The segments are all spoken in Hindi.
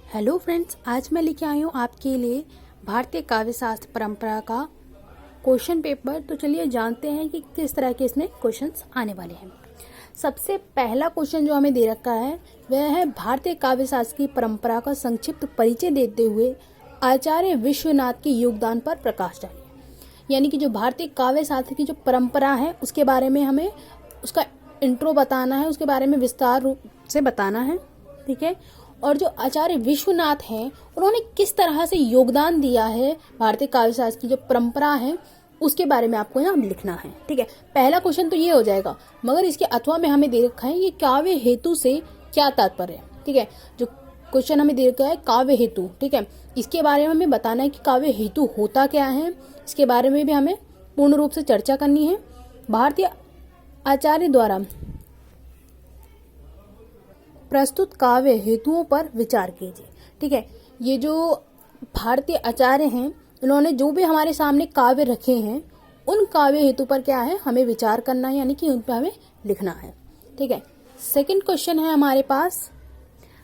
हेलो फ्रेंड्स, आज मैं लेके आई हूँ आपके लिए भारतीय काव्य शास्त्र परंपरा का क्वेश्चन पेपर। तो चलिए जानते हैं कि किस तरह के इसमें क्वेश्चंस आने वाले हैं। सबसे पहला क्वेश्चन जो हमें दे रखा है वह है भारतीय काव्य शास्त्र की परंपरा का संक्षिप्त परिचय देते हुए आचार्य विश्वनाथ के योगदान पर प्रकाश डालिए। यानी कि जो भारतीय काव्य शास्त्र की जो परंपरा है उसके बारे में हमें उसका इंट्रो बताना है, उसके बारे में विस्तार रूप से बताना है, ठीक है। और जो आचार्य विश्वनाथ हैं उन्होंने किस तरह से योगदान दिया है भारतीय काव्य शास्त्र की जो परंपरा है उसके बारे में आपको यहाँ लिखना है, ठीक है। पहला क्वेश्चन तो ये हो जाएगा, मगर इसके अथवा में हमें दे रखा है ये काव्य हेतु से क्या तात्पर्य है, ठीक है। जो क्वेश्चन हमें दे रखा है काव्य हेतु, ठीक है, इसके बारे में हमें बताना है कि काव्य हेतु होता क्या है, इसके बारे में भी हमें पूर्ण रूप से चर्चा करनी है। भारतीय आचार्य द्वारा प्रस्तुत काव्य हेतुओं पर विचार कीजिए, ठीक है। ये जो भारतीय आचार्य हैं उन्होंने जो भी हमारे सामने काव्य रखे हैं उन काव्य हेतु पर क्या है हमें विचार करना है, यानी कि उन पर हमें लिखना है, ठीक है। सेकंड क्वेश्चन है हमारे पास,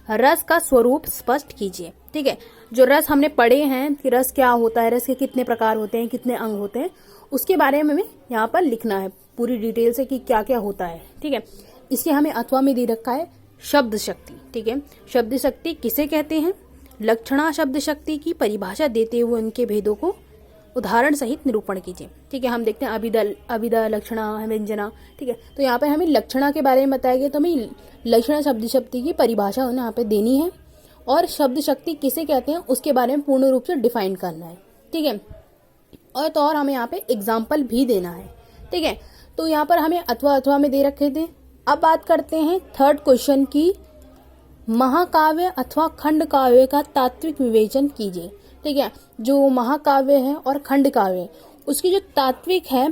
रस का स्वरूप स्पष्ट कीजिए, ठीक है। जो रस हमने पढ़े हैं कि रस क्या होता है, रस के कितने प्रकार होते हैं, कितने अंग होते हैं, उसके बारे में हमें यहाँ पर लिखना है पूरी डिटेल से कि क्या क्या होता है, ठीक है। इसे हमें अथवा में दे रखा है शब्द शक्ति, ठीक है। शब्द शक्ति किसे कहते हैं, लक्षणा शब्द शक्ति की परिभाषा देते हुए उनके भेदों को उदाहरण सहित निरूपण कीजिए, ठीक है। हम देखते हैं अभिधा लक्षणा व्यंजना, ठीक है। तो यहाँ पे हमें लक्षणा के बारे में बताया गया, तो हमें लक्षणा शब्द शक्ति की परिभाषा उन्हें यहाँ पे देनी है और शब्द शक्ति किसे कहते हैं उसके बारे में पूर्ण रूप से डिफाइन करना है, ठीक है। और हमें यहाँ पे एग्जाम्पल भी देना है, ठीक है। तो यहाँ पर हमें अथवा में दे रखे थे। अब बात करते हैं थर्ड क्वेश्चन की, महाकाव्य अथवा खंड काव्य का तात्विक विवेचन कीजिए, ठीक है। जो महाकाव्य है और खंड काव्य उसकी जो तात्विक है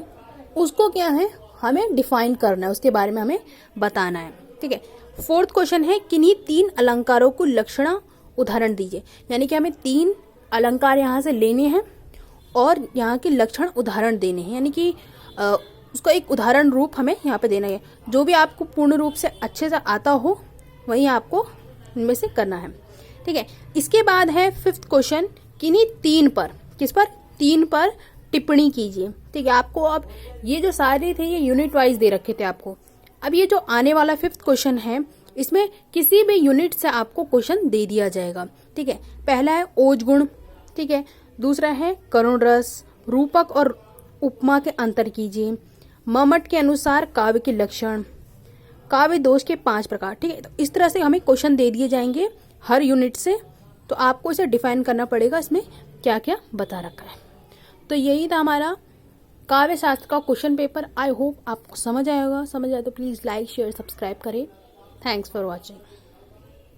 उसको क्या है हमें डिफाइन करना है, उसके बारे में हमें बताना है, ठीक है। फोर्थ क्वेश्चन है, किन्हीं 3 अलंकारों को लक्षणा उदाहरण दीजिए। यानी कि हमें 3 अलंकार यहाँ से लेने हैं और यहाँ के लक्षण उदाहरण देने हैं, यानी कि उसका एक उदाहरण रूप हमें यहाँ पे देना है। जो भी आपको पूर्ण रूप से अच्छे से आता हो वही आपको इनमें से करना है, ठीक है। इसके बाद है 5th क्वेश्चन, किन्हीं 3 पर, किस पर, 3 पर टिप्पणी कीजिए, ठीक है। आपको अब ये जो सारे थे ये यूनिट वाइज दे रखे थे आपको। अब ये जो आने वाला 5th क्वेश्चन है इसमें किसी भी यूनिट से आपको क्वेश्चन दे दिया जाएगा, ठीक है। पहला है ओज गुण, ठीक है। दूसरा है करुण रस, रूपक और उपमा के अंतर कीजिए, मम्मट के अनुसार काव्य के लक्षण, काव्य दोष के 5 प्रकार, ठीक है। तो इस तरह से हमें क्वेश्चन दे दिए जाएंगे हर यूनिट से, तो आपको इसे डिफाइन करना पड़ेगा इसमें क्या क्या बता रखा है। तो यही था हमारा काव्य शास्त्र का क्वेश्चन पेपर। आई होप आपको समझ आया होगा। समझ आए तो प्लीज लाइक शेयर सब्सक्राइब करें। Thanks for watching.